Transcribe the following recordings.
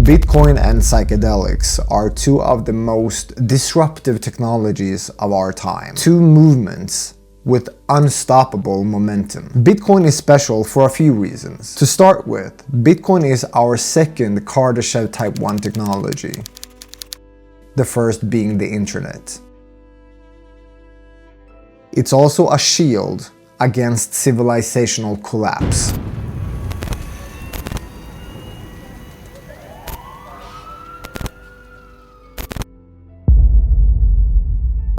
Bitcoin and psychedelics are two of the most disruptive technologies of our time. Two movements with unstoppable momentum. Bitcoin is special for a few reasons. To start with, Bitcoin is our second Kardashev Type 1 technology, the first being the internet. It's also a shield against civilizational collapse.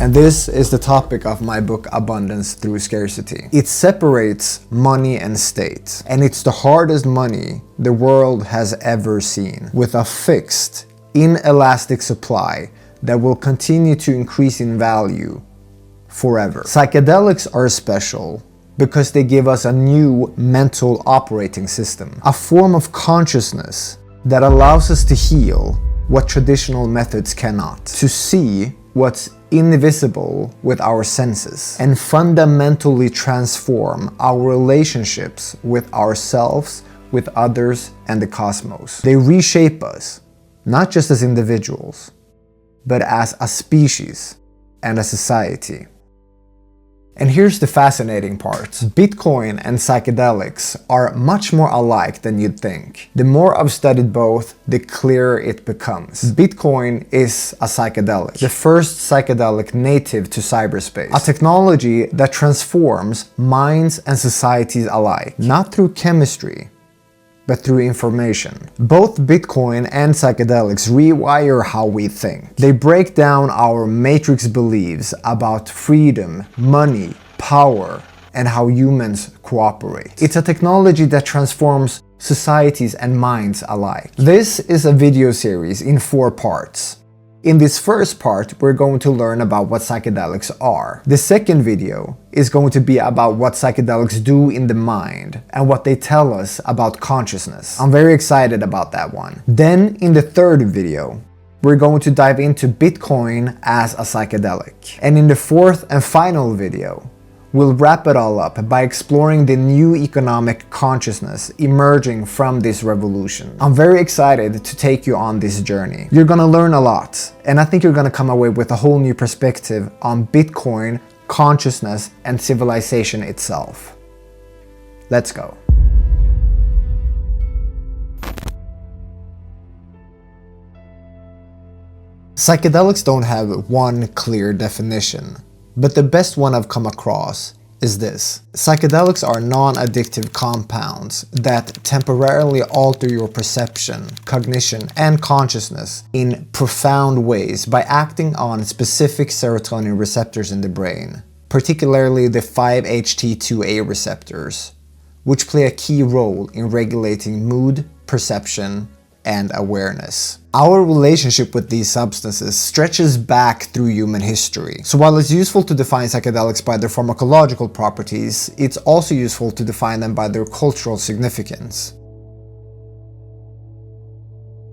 And this is the topic of my book Abundance Through Scarcity. It separates money and state, and it's the hardest money the world has ever seen, with a fixed, inelastic supply that will continue to increase in value forever. Psychedelics are special because they give us a new mental operating system, a form of consciousness that allows us to heal what traditional methods cannot, to see what's invisible with our senses, and fundamentally transform our relationships with ourselves, with others, and the cosmos. They reshape us, not just as individuals, but as a species and a society. And here's the fascinating part. Bitcoin and psychedelics are much more alike than you'd think. The more I've studied both, the clearer it becomes. Bitcoin is a psychedelic, the first psychedelic native to cyberspace, a technology that transforms minds and societies alike, not through chemistry, but through information. Both Bitcoin and psychedelics rewire how we think. They break down our matrix beliefs about freedom, money, power, and how humans cooperate. It's a technology that transforms societies and minds alike. This is a video series in 4 parts. In this first part, we're going to learn about what psychedelics are. The second video is going to be about what psychedelics do in the mind and what they tell us about consciousness. I'm very excited about that one. Then, in the third video, we're going to dive into Bitcoin as a psychedelic. And in the fourth and final video, we'll wrap it all up by exploring the new economic consciousness emerging from this revolution. I'm very excited to take you on this journey. You're gonna learn a lot, and I think you're gonna come away with a whole new perspective on Bitcoin, consciousness, and civilization itself. Let's go. Psychedelics don't have one clear definition, but the best one I've come across is this. Psychedelics are non-addictive compounds that temporarily alter your perception, cognition, and consciousness in profound ways by acting on specific serotonin receptors in the brain, particularly the 5-HT2A receptors, which play a key role in regulating mood, perception, and awareness. Our relationship with these substances stretches back through human history. So while it's useful to define psychedelics by their pharmacological properties, it's also useful to define them by their cultural significance.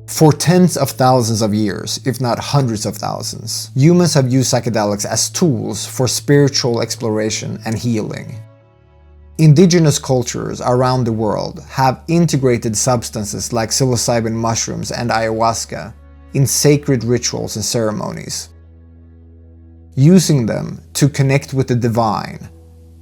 For tens of thousands of years, if not hundreds of thousands, humans have used psychedelics as tools for spiritual exploration and healing. Indigenous cultures around the world have integrated substances like psilocybin mushrooms and ayahuasca in sacred rituals and ceremonies, using them to connect with the divine,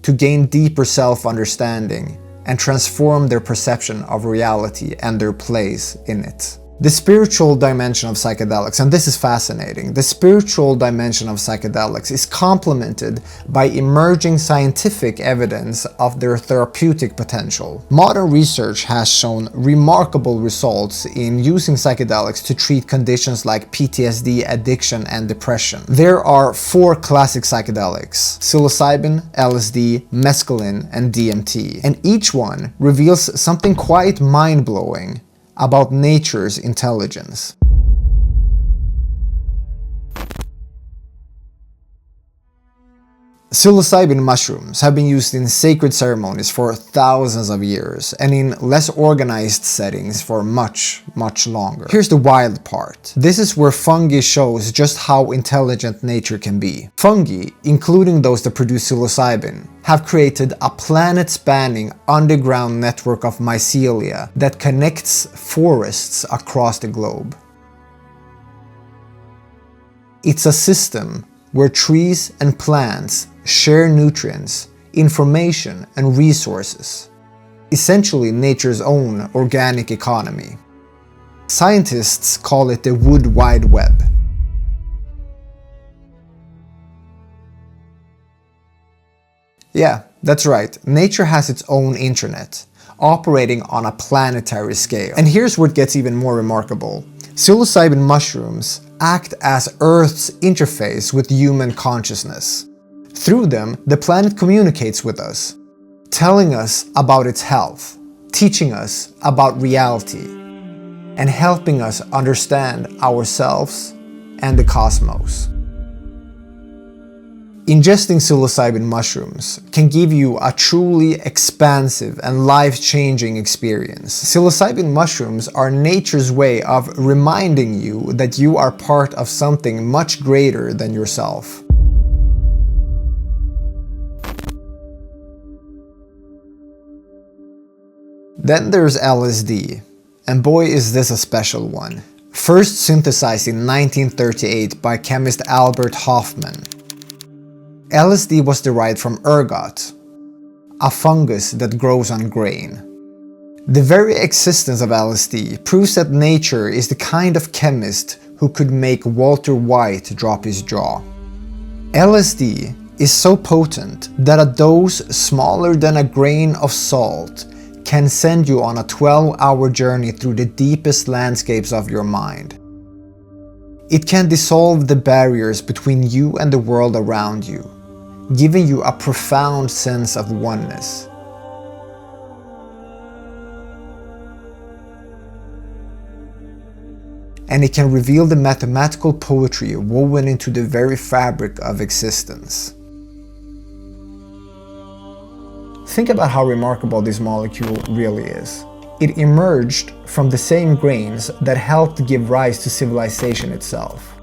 to gain deeper self-understanding, and transform their perception of reality and their place in it. The spiritual dimension of psychedelics, and this is fascinating, the spiritual dimension of psychedelics is complemented by emerging scientific evidence of their therapeutic potential. Modern research has shown remarkable results in using psychedelics to treat conditions like PTSD, addiction, and depression. There are 4 classic psychedelics: psilocybin, LSD, mescaline, and DMT, and each one reveals something quite mind-blowing about nature's intelligence. Psilocybin mushrooms have been used in sacred ceremonies for thousands of years and in less organized settings for much, much longer. Here's the wild part. This is where fungi shows just how intelligent nature can be. Fungi, including those that produce psilocybin, have created a planet-spanning underground network of mycelia that connects forests across the globe. It's a system where trees and plants share nutrients, information, and resources. Essentially nature's own organic economy. Scientists call it the Wood Wide Web. Yeah, that's right. Nature has its own internet, operating on a planetary scale. And here's where it gets even more remarkable. Psilocybin mushrooms act as Earth's interface with human consciousness. Through them, the planet communicates with us, telling us about its health, teaching us about reality, and helping us understand ourselves and the cosmos. Ingesting psilocybin mushrooms can give you a truly expansive and life-changing experience. Psilocybin mushrooms are nature's way of reminding you that you are part of something much greater than yourself. Then there's LSD, and boy is this a special one. First synthesized in 1938 by chemist Albert Hofmann. LSD was derived from ergot, a fungus that grows on grain. The very existence of LSD proves that nature is the kind of chemist who could make Walter White drop his jaw. LSD is so potent that a dose smaller than a grain of salt can send you on a 12-hour journey through the deepest landscapes of your mind. It can dissolve the barriers between you and the world around you, giving you a profound sense of oneness. And it can reveal the mathematical poetry woven into the very fabric of existence. Think about how remarkable this molecule really is. It emerged from the same grains that helped give rise to civilization itself.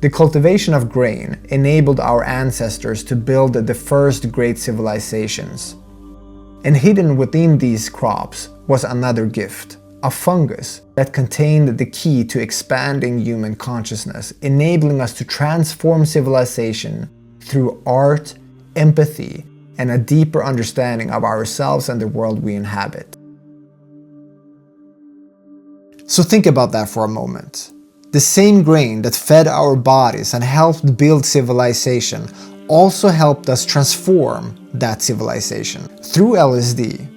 The cultivation of grain enabled our ancestors to build the first great civilizations. And hidden within these crops was another gift, a fungus that contained the key to expanding human consciousness, enabling us to transform civilization through art, empathy, and a deeper understanding of ourselves and the world we inhabit. So think about that for a moment. The same grain that fed our bodies and helped build civilization also helped us transform that civilization. Through LSD,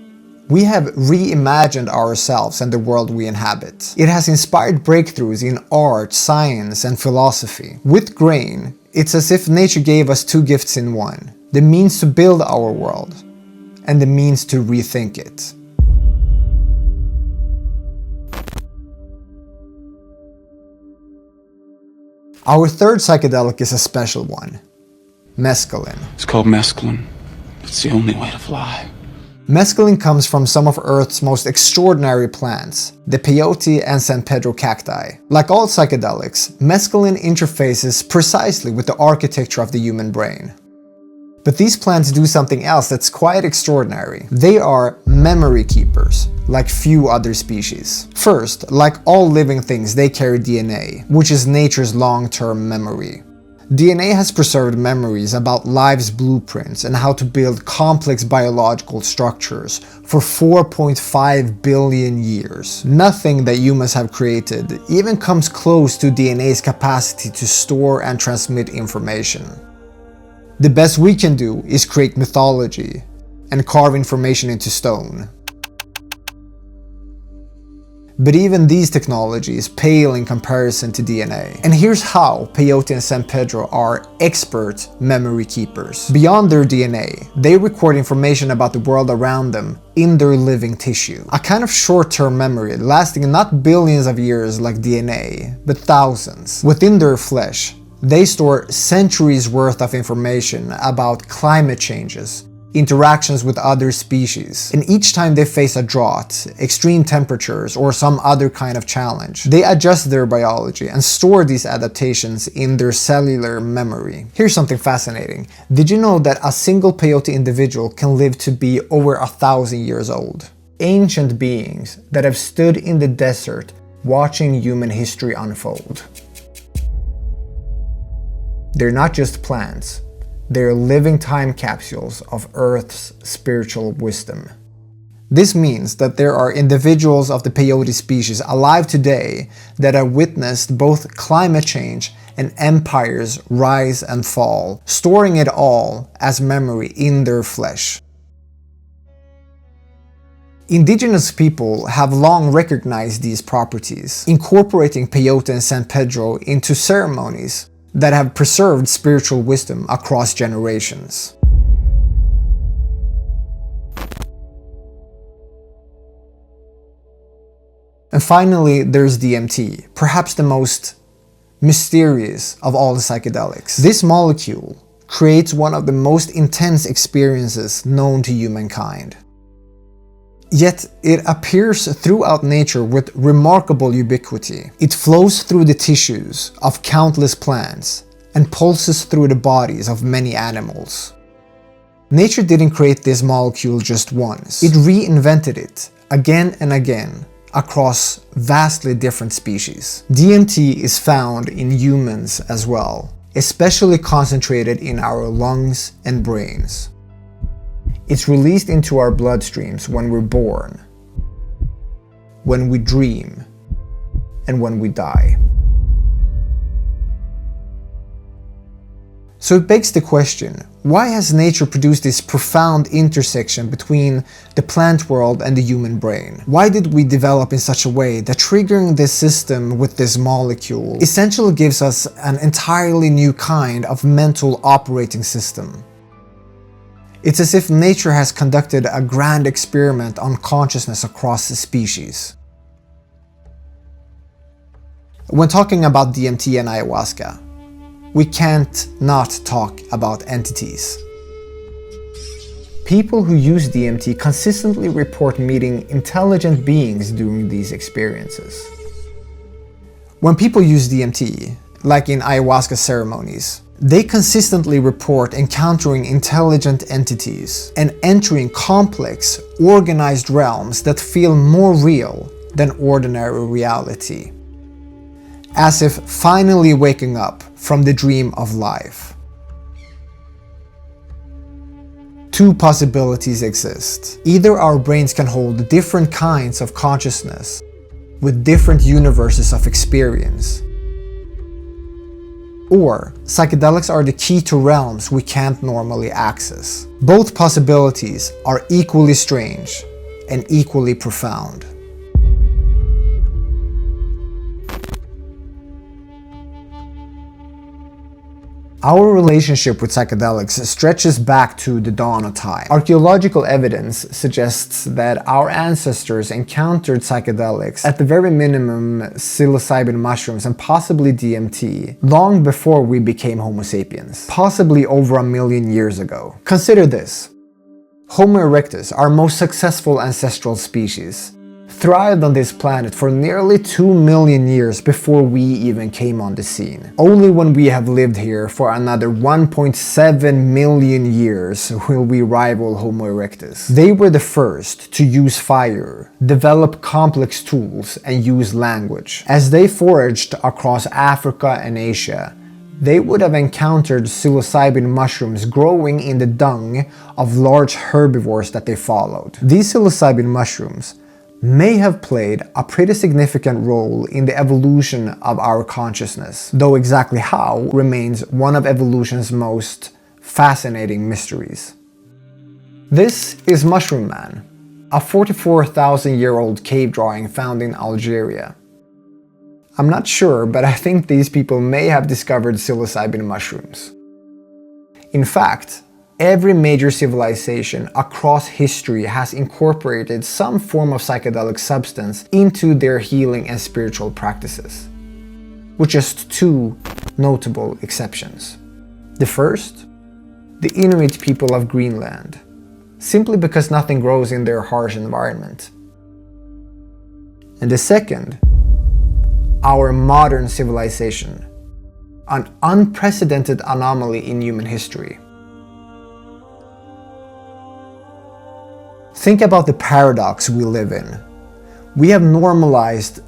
we have reimagined ourselves and the world we inhabit. It has inspired breakthroughs in art, science, and philosophy. With grain, it's as if nature gave us two gifts in one: the means to build our world and the means to rethink it. Our third psychedelic is a special one: mescaline. It's called mescaline. It's the only way to fly. Mescaline comes from some of Earth's most extraordinary plants, the peyote and San Pedro cacti. Like all psychedelics, mescaline interfaces precisely with the architecture of the human brain. But these plants do something else that's quite extraordinary. They are memory keepers, like few other species. First, like all living things, they carry DNA, which is nature's long-term memory. DNA has preserved memories about life's blueprints and how to build complex biological structures for 4.5 billion years. Nothing that humans have created even comes close to DNA's capacity to store and transmit information. The best we can do is create mythology and carve information into stone. But even these technologies pale in comparison to DNA. And here's how peyote and San Pedro are expert memory keepers. Beyond their DNA, they record information about the world around them in their living tissue. A kind of short-term memory lasting not billions of years like DNA, but thousands. Within their flesh, They store centuries worth of information about climate changes, interactions with other species, and each time they face a drought, extreme temperatures, or some other kind of challenge, they adjust their biology and store these adaptations in their cellular memory. Here's something fascinating. Did you know that a single peyote individual can live to be over 1,000 years old? Ancient beings that have stood in the desert watching human history unfold. They're not just plants. They're living time capsules of Earth's spiritual wisdom. This means that there are individuals of the peyote species alive today that have witnessed both climate change and empires rise and fall, storing it all as memory in their flesh. Indigenous people have long recognized these properties, incorporating peyote and San Pedro into ceremonies that have preserved spiritual wisdom across generations. And finally, there's DMT, perhaps the most mysterious of all the psychedelics. This molecule creates one of the most intense experiences known to humankind. Yet it appears throughout nature with remarkable ubiquity. It flows through the tissues of countless plants and pulses through the bodies of many animals. Nature didn't create this molecule just once. It reinvented it again and again across vastly different species. DMT is found in humans as well, especially concentrated in our lungs and brains. It's released into our bloodstreams when we're born, when we dream, and when we die. So it begs the question, why has nature produced this profound intersection between the plant world and the human brain? Why did we develop in such a way that triggering this system with this molecule essentially gives us an entirely new kind of mental operating system? It's as if nature has conducted a grand experiment on consciousness across the species. When talking about DMT and ayahuasca, we can't not talk about entities. People who use DMT consistently report meeting intelligent beings during these experiences. When people use DMT, like in ayahuasca ceremonies, they consistently report encountering intelligent entities and entering complex, organized realms that feel more real than ordinary reality. As if finally waking up from the dream of life. Two possibilities exist. Either our brains can hold different kinds of consciousness with different universes of experience, or psychedelics are the key to realms we can't normally access. Both possibilities are equally strange and equally profound. Our relationship with psychedelics stretches back to the dawn of time. Archaeological evidence suggests that our ancestors encountered psychedelics, at the very minimum psilocybin mushrooms and possibly DMT, long before we became Homo sapiens, possibly over 1 million years ago. Consider this. Homo erectus, our most successful ancestral species, thrived on this planet for nearly 2 million years before we even came on the scene. Only when we have lived here for another 1.7 million years will we rival Homo erectus. They were the first to use fire, develop complex tools, and use language. As they foraged across Africa and Asia, they would have encountered psilocybin mushrooms growing in the dung of large herbivores that they followed. These psilocybin mushrooms may have played a pretty significant role in the evolution of our consciousness, though exactly how remains one of evolution's most fascinating mysteries. This is Mushroom Man, a 44,000-year-old cave drawing found in Algeria. I'm not sure, but I think these people may have discovered psilocybin mushrooms. In fact, every major civilization across history has incorporated some form of psychedelic substance into their healing and spiritual practices. With just 2, notable exceptions. The first, the Inuit people of Greenland, simply because nothing grows in their harsh environment. And the second, our modern civilization, an unprecedented anomaly in human history. Think about the paradox we live in. We have normalized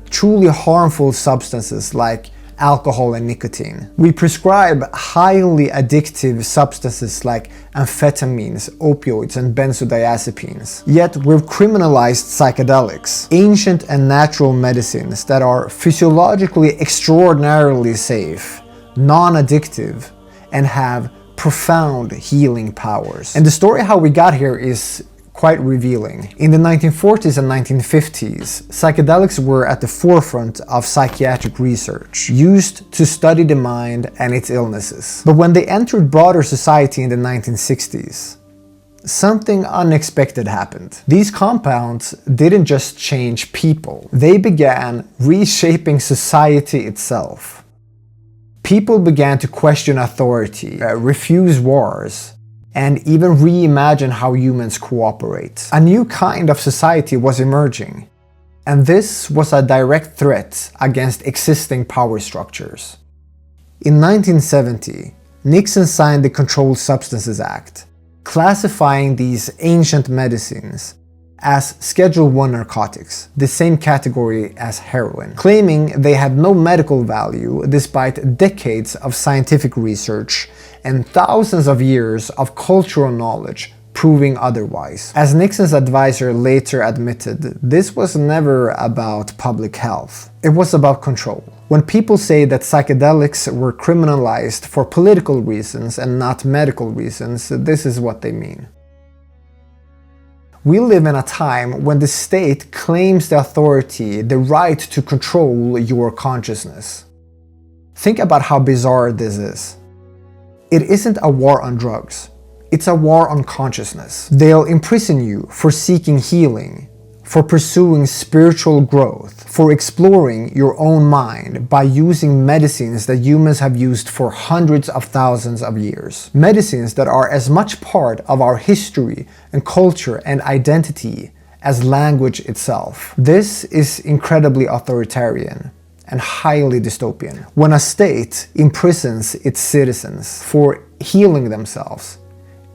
truly harmful substances like alcohol and nicotine. We prescribe highly addictive substances like amphetamines, opioids, and benzodiazepines. Yet we've criminalized psychedelics, ancient and natural medicines that are physiologically extraordinarily safe, non-addictive, and have profound healing powers. And the story how we got here is quite revealing. In the 1940s and 1950s, psychedelics were at the forefront of psychiatric research, used to study the mind and its illnesses. But when they entered broader society in the 1960s, something unexpected happened. These compounds didn't just change people, they began reshaping society itself. People began to question authority, refuse wars, and even reimagine how humans cooperate. A new kind of society was emerging, and this was a direct threat against existing power structures. In 1970, Nixon signed the Controlled Substances Act, classifying these ancient medicines as Schedule I narcotics, the same category as heroin, claiming they had no medical value despite decades of scientific research and thousands of years of cultural knowledge proving otherwise. As Nixon's advisor later admitted, this was never about public health. It was about control. When people say that psychedelics were criminalized for political reasons and not medical reasons, this is what they mean. We live in a time when the state claims the authority, the right to control your consciousness. Think about how bizarre this is. It isn't a war on drugs, it's a war on consciousness. They'll imprison you for seeking healing, for pursuing spiritual growth, for exploring your own mind by using medicines that humans have used for hundreds of thousands of years. Medicines that are as much part of our history and culture and identity as language itself. This is incredibly authoritarian and highly dystopian. When a state imprisons its citizens for healing themselves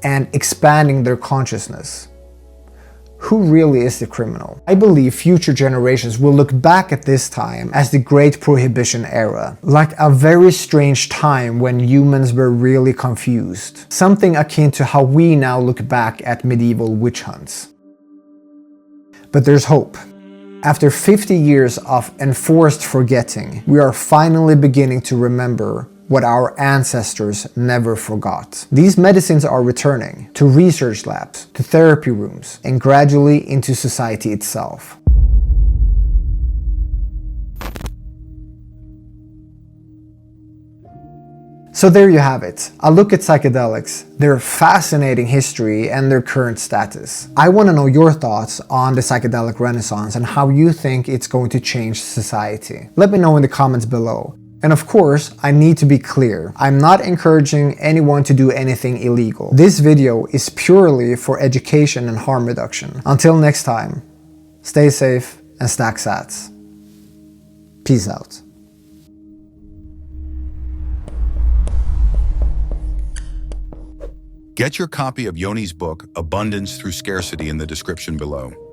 and expanding their consciousness, who really is the criminal? I believe future generations will look back at this time as the Great Prohibition era, like a very strange time when humans were really confused. Something akin to how we now look back at medieval witch hunts. But there's hope. After 50 years of enforced forgetting, we are finally beginning to remember what our ancestors never forgot. These medicines are returning to research labs, to therapy rooms, and gradually into society itself. So there you have it, a look at psychedelics, their fascinating history and their current status. I want to know your thoughts on the psychedelic renaissance and how you think it's going to change society. Let me know in the comments below. And of course, I need to be clear, I'm not encouraging anyone to do anything illegal. This video is purely for education and harm reduction. Until next time, stay safe and stack sats. Peace out. Get your copy of Yoni's book, Abundance Through Scarcity, in the description below.